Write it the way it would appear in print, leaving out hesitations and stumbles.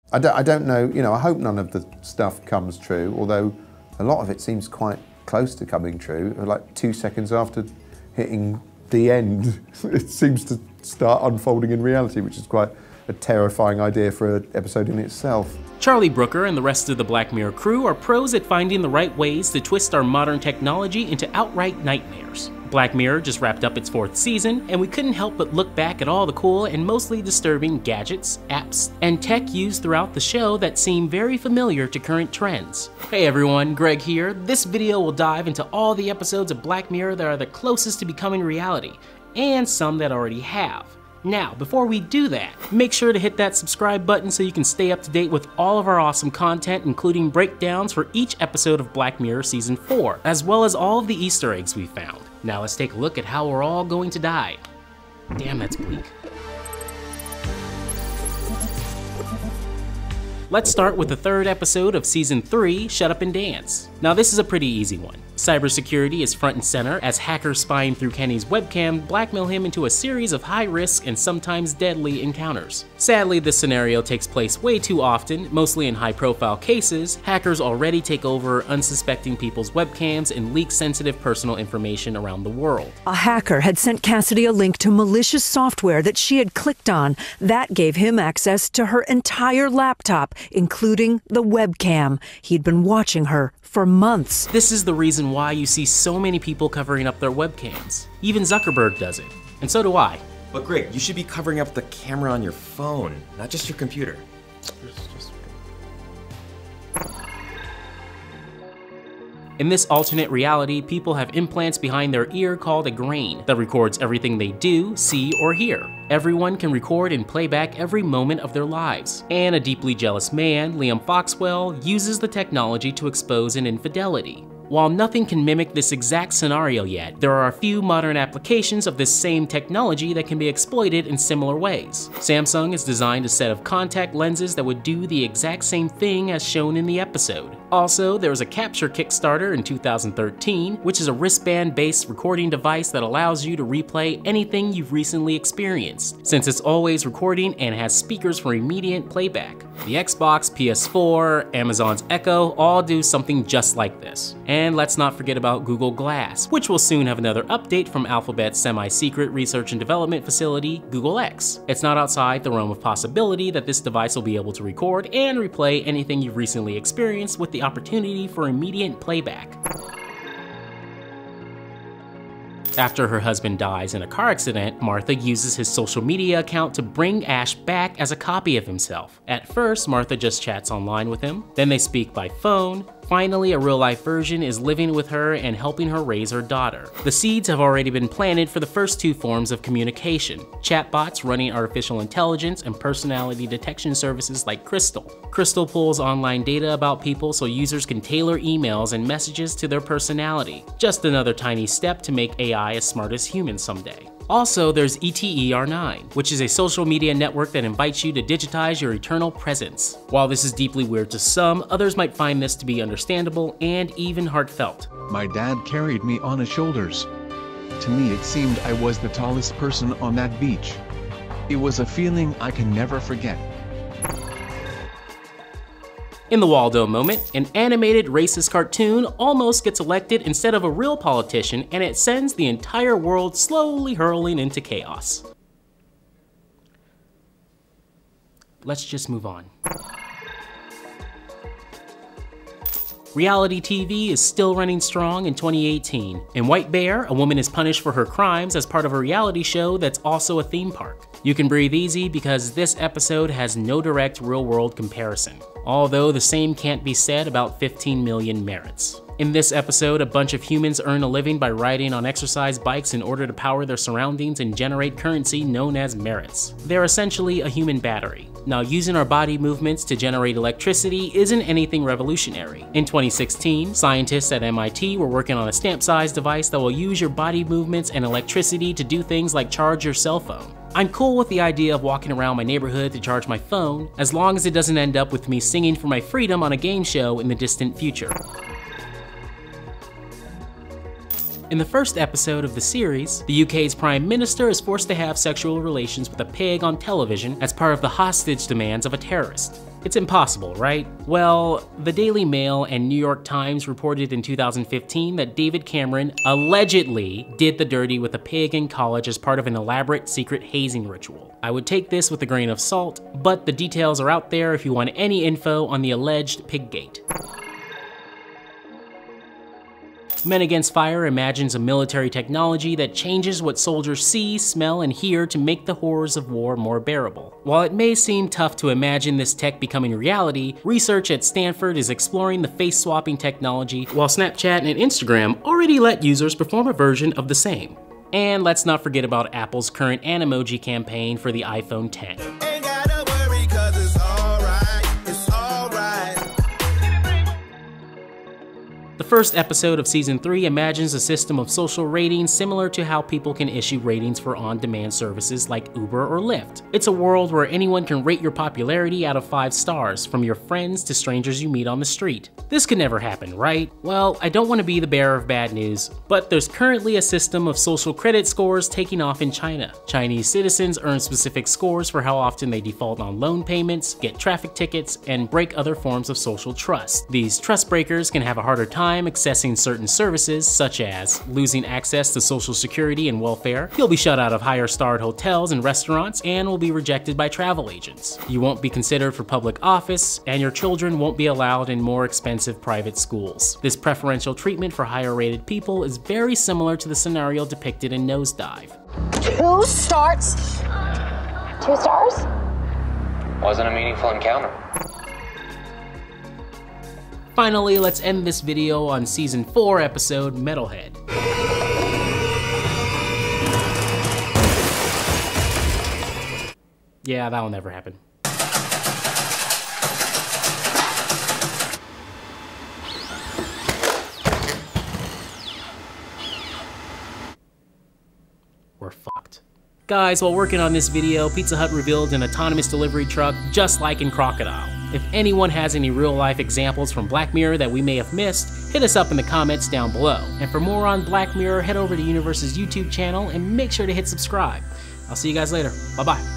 I don't know, you know, I hope none of the stuff comes true, although a lot of it seems quite close to coming true. Like 2 seconds after hitting the end, it seems to start unfolding in reality, which is quite a terrifying idea for an episode in itself. Charlie Brooker and the rest of the Black Mirror crew are pros at finding the right ways to twist our modern technology into outright nightmares. Black Mirror just wrapped up its 4th season, and we couldn't help but look back at all the cool and mostly disturbing gadgets, apps, and tech used throughout the show that seem very familiar to current trends. Hey everyone, Greg here. This video will dive into all the episodes of Black Mirror that are the closest to becoming reality, and some that already have. Now, before we do that, make sure to hit that subscribe button so you can stay up to date with all of our awesome content, including breakdowns for each episode of Black Mirror Season 4, as well as all of the Easter eggs we found. Now let's take a look at how we're all going to die. Damn, that's bleak. Let's start with the 3rd episode of Season 3, Shut Up and Dance. Now this is a pretty easy one. Cybersecurity is front and center as hackers spying through Kenny's webcam blackmail him into a series of high-risk and sometimes deadly encounters. Sadly, this scenario takes place way too often, mostly in high-profile cases. Hackers already take over unsuspecting people's webcams and leak sensitive personal information around the world. A hacker had sent Cassidy a link to malicious software that she had clicked on. That gave him access to her entire laptop, including the webcam. He'd been watching her for months. This is the reason why you see so many people covering up their webcams. Even Zuckerberg does it, and so do I. But Greg, you should be covering up the camera on your phone, not just your computer. In this alternate reality, people have implants behind their ear called a grain that records everything they do, see, or hear. Everyone can record and play back every moment of their lives. And a deeply jealous man, Liam Foxwell, uses the technology to expose an infidelity. While nothing can mimic this exact scenario yet, there are a few modern applications of this same technology that can be exploited in similar ways. Samsung has designed a set of contact lenses that would do the exact same thing as shown in the episode. Also, there was a Capture Kickstarter in 2013, which is a wristband-based recording device that allows you to replay anything you've recently experienced, since it's always recording and has speakers for immediate playback. The Xbox, PS4, Amazon's Echo all do something just like this. And let's not forget about Google Glass, which will soon have another update from Alphabet's semi-secret research and development facility, Google X. It's not outside the realm of possibility that this device will be able to record and replay anything you've recently experienced with the opportunity for immediate playback. After her husband dies in a car accident, Martha uses his social media account to bring Ash back as a copy of himself. At first, Martha just chats online with him, then they speak by phone. Finally, a real-life version is living with her and helping her raise her daughter. The seeds have already been planted for the first 2 forms of communication: chatbots running artificial intelligence and personality detection services like Crystal. Crystal pulls online data about people so users can tailor emails and messages to their personality. Just another tiny step to make AI as smart as humans someday. Also, there's ETER9, which is a social media network that invites you to digitize your eternal presence. While this is deeply weird to some, others might find this to be understandable and even heartfelt. My dad carried me on his shoulders. To me it seemed I was the tallest person on that beach. It was a feeling I can never forget. In the Waldo moment, an animated racist cartoon almost gets elected instead of a real politician, and it sends the entire world slowly hurling into chaos. Let's just move on. Reality TV is still running strong in 2018. In White Bear, a woman is punished for her crimes as part of a reality show that's also a theme park. You can breathe easy because this episode has no direct real-world comparison, although the same can't be said about 15 Million Merits. In this episode, a bunch of humans earn a living by riding on exercise bikes in order to power their surroundings and generate currency known as merits. They're essentially a human battery. Now, using our body movements to generate electricity isn't anything revolutionary. In 2016, scientists at MIT were working on a stamp-sized device that will use your body movements and electricity to do things like charge your cell phone. I'm cool with the idea of walking around my neighborhood to charge my phone, as long as it doesn't end up with me singing for my freedom on a game show in the distant future. In the first episode of the series, the UK's Prime Minister is forced to have sexual relations with a pig on television as part of the hostage demands of a terrorist. It's impossible, right? Well, the Daily Mail and New York Times reported in 2015 that David Cameron allegedly did the dirty with a pig in college as part of an elaborate secret hazing ritual. I would take this with a grain of salt, but the details are out there if you want any info on the alleged Piggate. Men Against Fire imagines a military technology that changes what soldiers see, smell, and hear to make the horrors of war more bearable. While it may seem tough to imagine this tech becoming reality, research at Stanford is exploring the face-swapping technology, while Snapchat and Instagram already let users perform a version of the same. And let's not forget about Apple's current Animoji campaign for the iPhone X. The first episode of Season 3 imagines a system of social ratings similar to how people can issue ratings for on-demand services like Uber or Lyft. It's a world where anyone can rate your popularity out of 5 stars, from your friends to strangers you meet on the street. This could never happen, right? Well, I don't want to be the bearer of bad news, but there's currently a system of social credit scores taking off in China. Chinese citizens earn specific scores for how often they default on loan payments, get traffic tickets, and break other forms of social trust. These trust breakers can have a harder time accessing certain services, such as losing access to social security and welfare. You'll be shut out of higher-starred hotels and restaurants, and will be rejected by travel agents. You won't be considered for public office, and your children won't be allowed in more expensive private schools. This preferential treatment for higher-rated people is very similar to the scenario depicted in Nosedive. 2 stars? 2 stars? Wasn't a meaningful encounter. Finally, let's end this video on Season 4 episode Metalhead. Yeah, that'll never happen. We're fucked. Guys, while working on this video, Pizza Hut revealed an autonomous delivery truck just like in Crocodile. If anyone has any real-life examples from Black Mirror that we may have missed, hit us up in the comments down below. And for more on Black Mirror, head over to Universe's YouTube channel and make sure to hit subscribe. I'll see you guys later. Bye-bye.